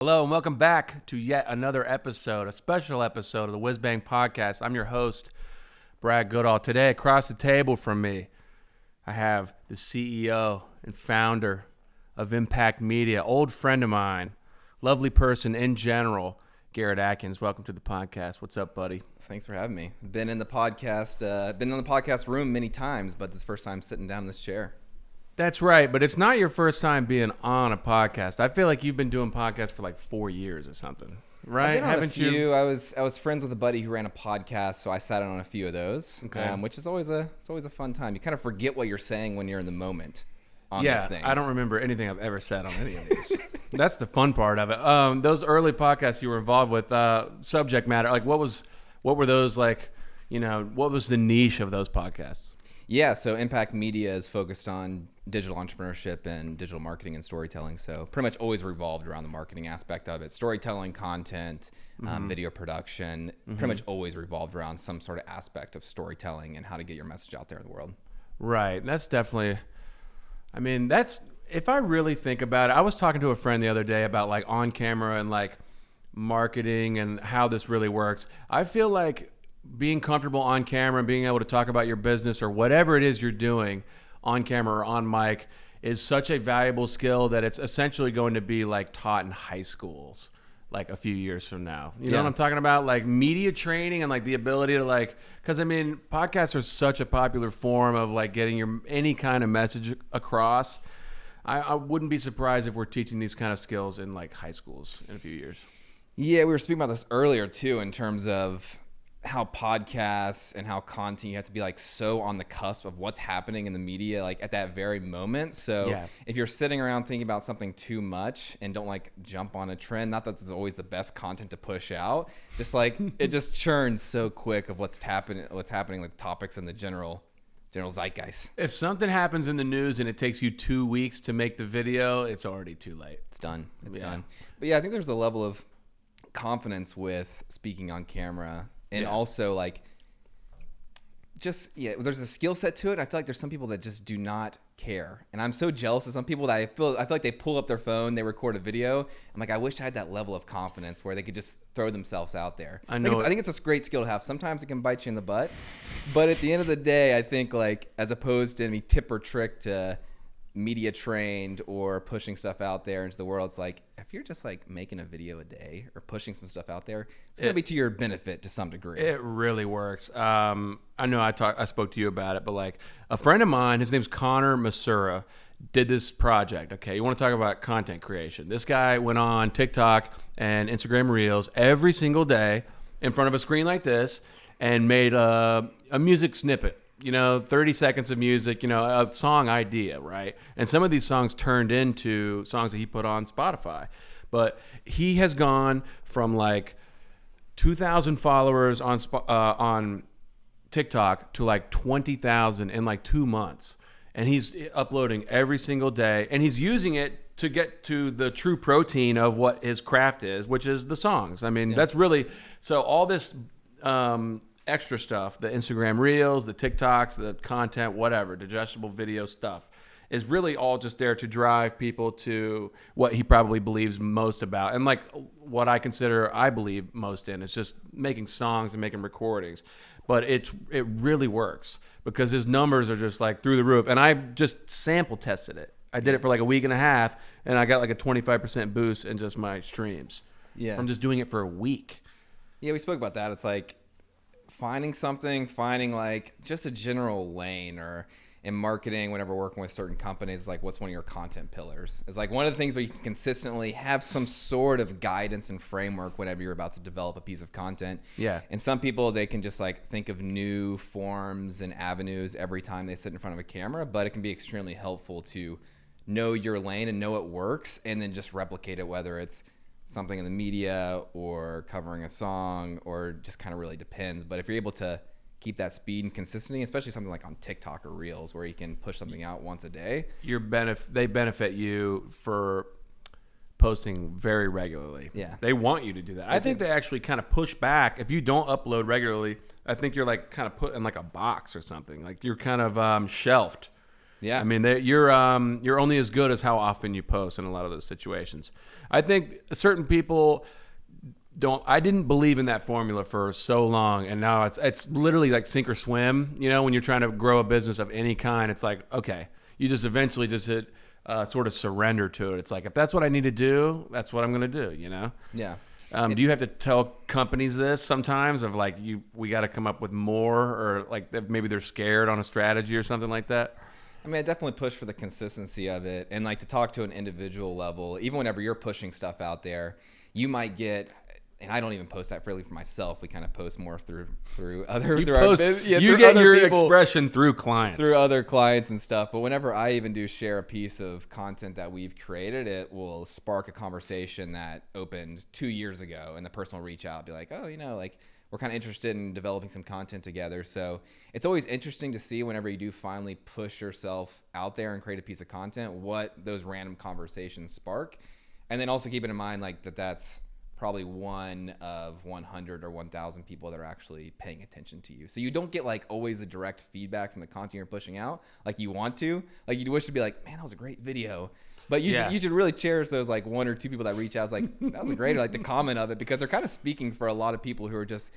Hello and welcome back to yet another episode, a special episode of the WhizzbangBAM podcast. I'm your host, Brad Goodall. Today, across the table from me, I have the CEO and founder of Impact Media, old friend of mine, lovely person in general, Garrett Adkins. Welcome to the podcast. What's up, buddy? Thanks for having me. Been in the podcast room many times, but this is the first time sitting down in this chair. That's right, but it's not your first time being on a podcast. I feel like you've been doing podcasts for like 4 years or something, right? I've been on Haven't a few. you? I was friends with a buddy who ran a podcast, so I sat on a few of those, which is always a fun time. You kind of forget what you're saying when you're in the moment on these things. I don't remember anything I've ever said on any of these. That's the fun part of it. Those early podcasts you were involved with, subject matter, like what were those like? You know, what was the niche of those podcasts? Yeah, so Impact Media is focused on digital entrepreneurship and digital marketing and storytelling. So pretty much always revolved around the marketing aspect of it. Storytelling, content, video production, pretty much always revolved around some sort of aspect of storytelling and how to get your message out there in the world. Right. That's definitely, if I really think about it, I was talking to a friend the other day about like on camera and like marketing and how this really works. I feel like being comfortable on camera and being able to talk about your business or whatever it is you're doing on camera or on mic is such a valuable skill that it's essentially going to be like taught in high schools like a few years from now. You know what I'm talking about? Like media training and like the ability to like, because I mean, podcasts are such a popular form of like getting any kind of message across. I wouldn't be surprised if we're teaching these kind of skills in like high schools in a few years. Yeah, we were speaking about this earlier too, in terms of how podcasts and how content, you have to be like so on the cusp of what's happening in the media, like at that very moment. So if you're sitting around thinking about something too much and don't like jump on a trend, not that there's always the best content to push out, just like it just churns so quick of what's happening, like topics in the general zeitgeist. If something happens in the news and it takes you 2 weeks to make the video, it's already too late. It's done. It's done. But yeah, I think there's a level of confidence with speaking on camera. And also, like, there's a skill set to it. I feel like there's some people that just do not care. And I'm so jealous of some people that I feel like they pull up their phone, they record a video. I'm like, I wish I had that level of confidence where they could just throw themselves out there. I think it's a great skill to have. Sometimes it can bite you in the butt. But at the end of the day, I think, like, as opposed to any tip or trick to media trained or pushing stuff out there into the world, it's like if you're just like making a video a day or pushing some stuff out there, it's gonna be to your benefit to some degree. It really works. I know I spoke to you about it, but like a friend of mine, his name's Connor Masura, did this project. Okay, you want to talk about content creation? This guy went on TikTok and Instagram Reels every single day in front of a screen like this and made a music snippet. 30 seconds of music, a song idea, right? And some of these songs turned into songs that he put on Spotify. But he has gone from like 2,000 followers on TikTok to like 20,000 in like 2 months. And he's uploading every single day. And he's using it to get to the true protein of what his craft is, which is the songs. I mean, that's really, so all this extra stuff, the Instagram Reels, the TikToks, the content, whatever, digestible video stuff, is really all just there to drive people to what he probably believes most about. And like what I believe most in is just making songs and making recordings. But it really works because his numbers are just like through the roof. And I just sample tested it. I did it for like a week and a half and I got like a 25% boost in just my streams from just doing it for a week. Yeah, we spoke about that. It's like finding like just a general lane, or in marketing, whenever working with certain companies, like what's one of your content pillars? It's like one of the things where you can consistently have some sort of guidance and framework whenever you're about to develop a piece of content. Yeah. And some people, they can just like think of new forms and avenues every time they sit in front of a camera, but it can be extremely helpful to know your lane and know it works and then just replicate it, whether it's something in the media or covering a song, or just kind of really depends. But if you're able to keep that speed and consistency, especially something like on TikTok or Reels where you can push something out once a day, they benefit you for posting very regularly. Yeah, they want you to do that. I think they actually kind of push back if you don't upload regularly. I think you're like kind of put in like a box or something, like you're kind of shelved. Yeah. I mean, you're only as good as how often you post in a lot of those situations. I think certain people don't. I didn't believe in that formula for so long, and now it's literally like sink or swim. You know, when you're trying to grow a business of any kind, it's like, okay, you just eventually just hit sort of surrender to it. It's like, if that's what I need to do, that's what I'm going to do. You know? Yeah. Do you have to tell companies this sometimes of like, we got to come up with more, or like maybe they're scared on a strategy or something like that? I mean, I definitely push for the consistency of it, and like to talk to an individual level. Even whenever you're pushing stuff out there, you might get, and I don't even post that freely for myself. We kind of post more through other. You through post, you get your expression through clients, through other clients and stuff. But whenever I even do share a piece of content that we've created, it will spark a conversation that opened 2 years ago, and the person will reach out, and be like, oh, like, we're kind of interested in developing some content together. So it's always interesting to see whenever you do finally push yourself out there and create a piece of content, what those random conversations spark. And then also keeping in mind like that's probably one of 100 or 1,000 people that are actually paying attention to you. So you don't get like always the direct feedback from the content you're pushing out like you want to. Like you'd wish to be like, man, that was a great video. But you should really cherish those like 1 or 2 people that reach out. It's like, that was a great, or like the comment of it, because they're kind of speaking for a lot of people who are just,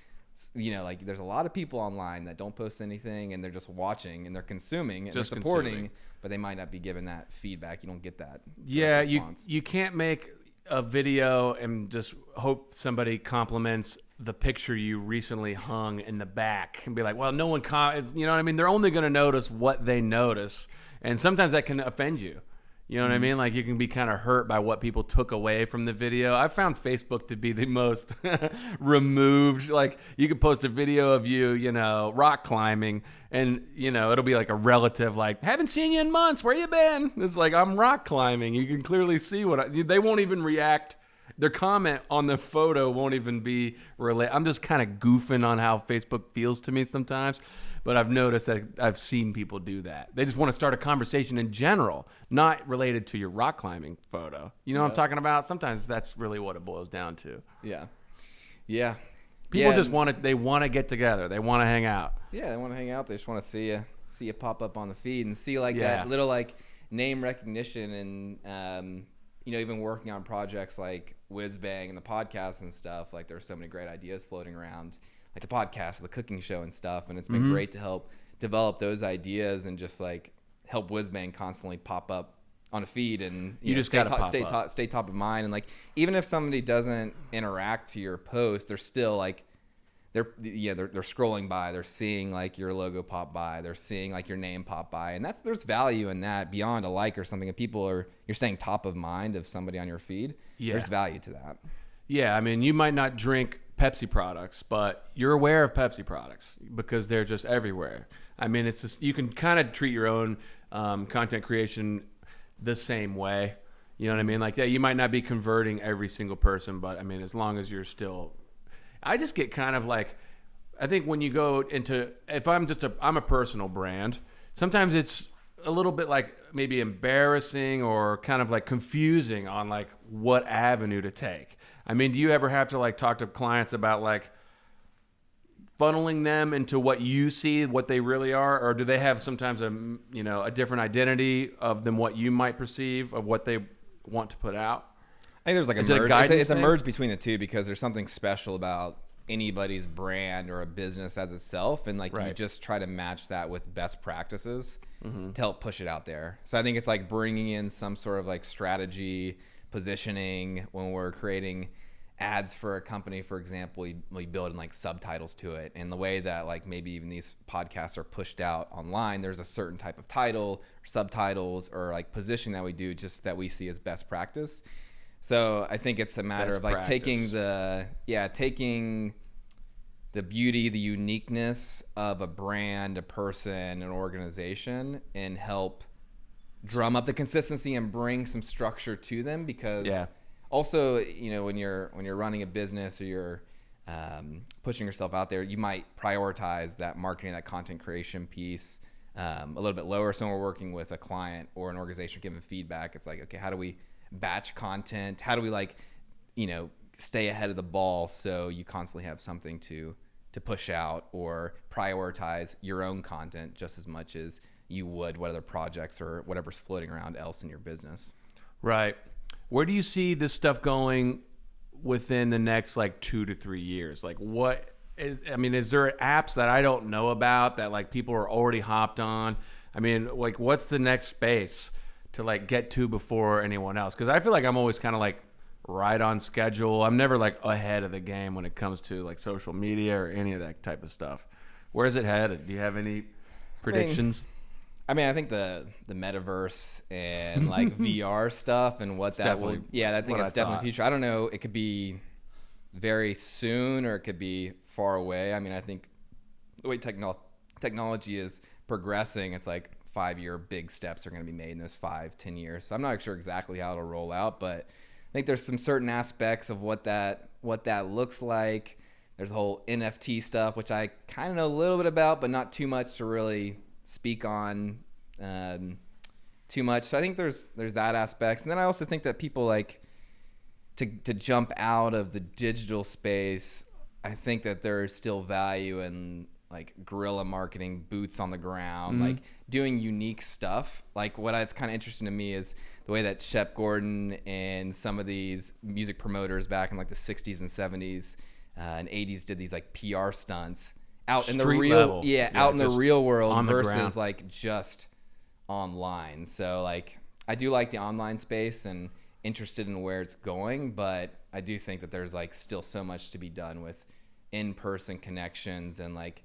like there's a lot of people online that don't post anything and they're just watching and they're consuming and just they're supporting, but they might not be given that feedback. You don't get that. Yeah, you can't make a video and just hope somebody compliments the picture you recently hung in the back and be like, well, no one comments. You know what I mean? They're only going to notice what they notice, and sometimes that can offend you. You know what I mean? Like you can be kind of hurt by what people took away from the video. I found Facebook to be the most removed. Like you could post a video of you, rock climbing, and it'll be like a relative, like, haven't seen you in months. Where you been? It's like, I'm rock climbing. You can clearly see they won't even react. Their comment on the photo won't even be related. I'm just kind of goofing on how Facebook feels to me sometimes. But I've noticed that I've seen people do that. They just want to start a conversation in general, not related to your rock climbing photo. You know what I'm talking about? Sometimes that's really what it boils down to. Yeah. Yeah. People just want to get together. They want to hang out. Yeah, they want to hang out. They just want to see you pop up on the feed and see like that little like name recognition, and even working on projects like WhizzbangBAM and the podcast and stuff. Like there's so many great ideas floating around, like the podcast, the cooking show and stuff. And it's been great to help develop those ideas and just like help WhizzbangBAM constantly pop up on a feed, and you just gotta stay top of mind. And like, even if somebody doesn't interact to your post, they're still like, they're scrolling by, they're seeing like your logo pop by, they're seeing like your name pop by. And there's value in that beyond a like or something. If you're staying top of mind of somebody on your feed, there's value to that. Yeah. I mean, you might not drink Pepsi products, but you're aware of Pepsi products because they're just everywhere. I mean, it's just, you can kind of treat your own content creation the same way. You know what I mean? Like, yeah, you might not be converting every single person, but I mean, as long as you're still, I just get kind of like, I think when you go into, if I'm a personal brand, sometimes it's a little bit like maybe embarrassing or kind of like confusing on like what avenue to take. I mean, do you ever have to like talk to clients about like funneling them into what you see, what they really are, or do they have sometimes a different identity of than what you might perceive of what they want to put out? I think there's like a merge. It's a merge between the two, because there's something special about anybody's brand or a business as itself, and like you just try to match that with best practices to help push it out there. So I think it's like bringing in some sort of like strategy, positioning. When we're creating ads for a company, for example, we build in like subtitles to it, and the way that like maybe even these podcasts are pushed out online, there's a certain type of title or subtitles or like positioning that we do just that we see as best practice. So I think it's a matter of like taking the beauty, the uniqueness of a brand, a person, an organization, and help drum up the consistency and bring some structure to them. Because also, when you're running a business or you're pushing yourself out there, you might prioritize that marketing, that content creation piece a little bit lower. So when we're working with a client or an organization giving feedback, it's like, okay, how do we batch content? How do we stay ahead of the ball so you constantly have something to push out, or prioritize your own content just as much as you would what other projects or whatever's floating around else in your business. Right. Where do you see this stuff going within the next like 2 to 3 years? Like is there apps that I don't know about that like people are already hopped on? I mean, like what's the next space to like get to before anyone else? Because I feel like I'm always kind of like right on schedule. I'm never like ahead of the game when it comes to like social media or any of that type of stuff. Where's it headed? Do you have any predictions? I think the metaverse and like VR stuff and what that will. Yeah, I think it's definitely the future. I don't know. It could be very soon or it could be far away. I mean, I think the way technology is progressing, it's like 5-year big steps are going to be made in those 5-10 years. So I'm not sure exactly how it'll roll out, but I think there's some certain aspects of what that looks like. There's a whole NFT stuff, which I kind of know a little bit about, but not too much to really speak on too much. So I think there's that aspect. And then I also think that people like to jump out of the digital space. I think that there's still value in like guerrilla marketing, boots on the ground, like doing unique stuff. Like it's kind of interesting to me is the way that Shep Gordon and some of these music promoters back in like the 60s and 70s and 80s did these like PR stunts out in the real out in the real world versus like just online. So like I do like the online space and interested in where it's going, but I do think that there's like still so much to be done with in-person connections and like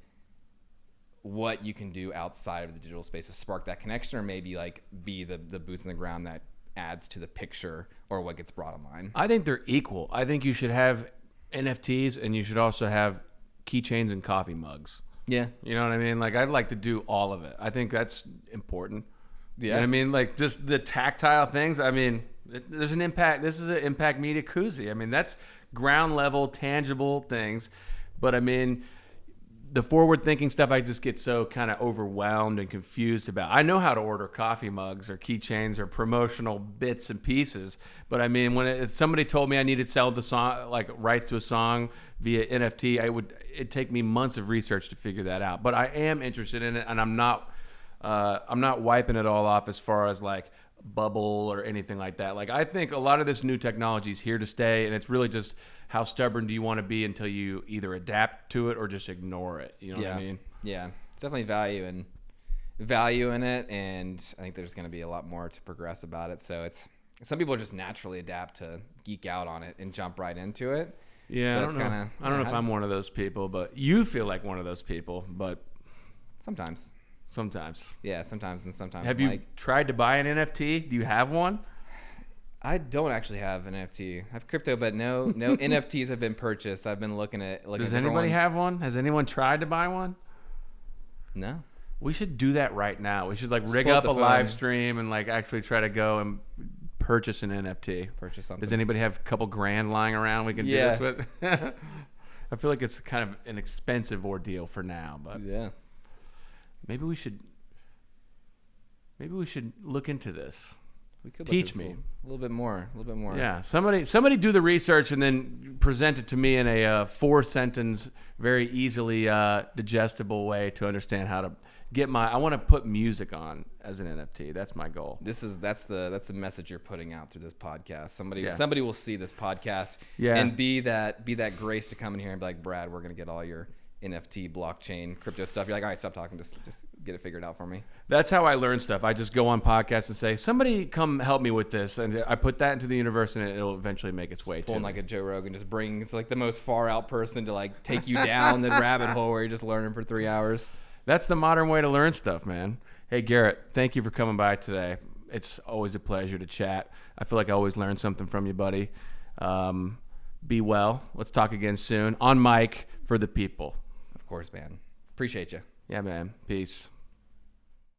what you can do outside of the digital space to spark that connection or maybe like be the boots on the ground that adds to the picture or what gets brought online. I think they're equal. I think you should have NFTs and you should also have keychains and coffee mugs. Yeah. You know what I mean? Like I'd like to do all of it. I think that's important. Yeah. You know what I mean? Like just the tactile things. I mean, there's an impact. This is an Impact Media koozie. I mean, that's ground level, tangible things. But I mean, the forward thinking stuff, I just get so kind of overwhelmed and confused about. I know how to order coffee mugs or keychains or promotional bits and pieces. But I mean, when somebody told me I needed to sell the song, like rights to a song via NFT, it'd take me months of research to figure that out. But I am interested in it, and I'm not wiping it all off as far as like bubble or anything like that. Like I think a lot of this new technology is here to stay, and it's really just how stubborn do you want to be until you either adapt to it or just ignore it. You know what I mean? Yeah, it's definitely value in it, and I think there's going to be a lot more to progress about it. So some people just naturally adapt to geek out on it and jump right into it. Yeah, so I don't know if I'm one of those people, but you feel like one of those people. But sometimes. Yeah, sometimes and sometimes. Have you tried to buy an NFT? Do you have one? I don't actually have an NFT. I have crypto, but no NFTs have been purchased. I've been looking at Does anybody have one? Has anyone tried to buy one? No. We should do that right now. We should like rig up a live stream and like actually try to go and purchase an NFT. Purchase something. Does anybody have a couple grand lying around we can do this with? I feel like it's kind of an expensive ordeal for now, but yeah. Maybe we should look into this. We could teach me a little bit more. Yeah, somebody do the research and then present it to me in a 4-sentence, very easily digestible way to understand how to get I want to put music on as an NFT. That's my goal. That's the message you're putting out through this podcast. Somebody will see this podcast and be that grace to come in here and be like, Brad, we're gonna get all your NFT, blockchain, crypto stuff. You're like, all right, stop talking. Just get it figured out for me. That's how I learn stuff. I just go on podcasts and say, somebody come help me with this. And I put that into the universe and it'll eventually make its way to pulling like a Joe Rogan, just brings like the most far out person to like take you down the rabbit hole where you're just learning for 3 hours. That's the modern way to learn stuff, man. Hey, Garrett, thank you for coming by today. It's always a pleasure to chat. I feel like I always learn something from you, buddy. Be well. Let's talk again soon. On mic for the people. Of course, man. Appreciate you. Yeah, man. Peace.